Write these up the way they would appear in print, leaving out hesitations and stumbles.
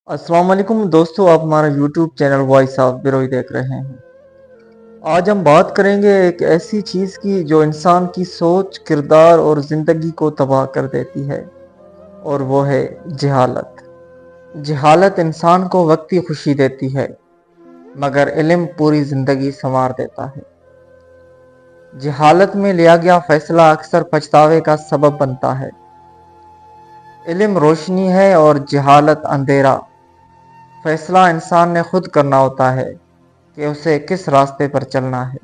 السلام علیکم دوستو، آپ ہمارا یوٹیوب چینل وائس آف بروئی دیکھ رہے ہیں۔ آج ہم بات کریں گے ایک ایسی چیز کی جو انسان کی سوچ، کردار اور زندگی کو تباہ کر دیتی ہے، اور وہ ہے جہالت۔ جہالت انسان کو وقتی خوشی دیتی ہے، مگر علم پوری زندگی سنوار دیتا ہے۔ جہالت میں لیا گیا فیصلہ اکثر پچھتاوے کا سبب بنتا ہے۔ علم روشنی ہے اور جہالت اندھیرا۔ فیصلہ انسان نے خود کرنا ہوتا ہے کہ اسے کس راستے پر چلنا ہے۔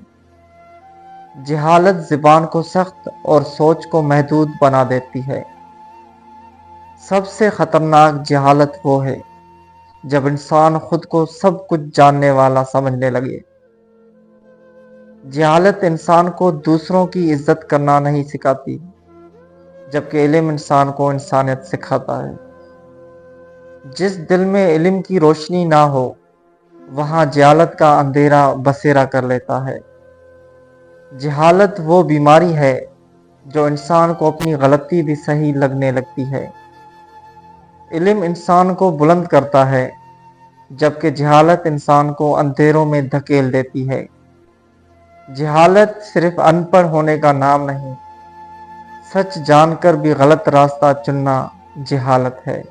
جہالت زبان کو سخت اور سوچ کو محدود بنا دیتی ہے۔ سب سے خطرناک جہالت وہ ہے جب انسان خود کو سب کچھ جاننے والا سمجھنے لگے۔ جہالت انسان کو دوسروں کی عزت کرنا نہیں سکھاتی، جبکہ علم انسان کو انسانیت سکھاتا ہے۔ جس دل میں علم کی روشنی نہ ہو، وہاں جہالت کا اندھیرا بسیرا کر لیتا ہے۔ جہالت وہ بیماری ہے جو انسان کو اپنی غلطی بھی صحیح لگنے لگتی ہے۔ علم انسان کو بلند کرتا ہے، جبکہ جہالت انسان کو اندھیروں میں دھکیل دیتی ہے۔ جہالت صرف ان پڑھ ہونے کا نام نہیں، سچ جان کر بھی غلط راستہ چننا جہالت ہے۔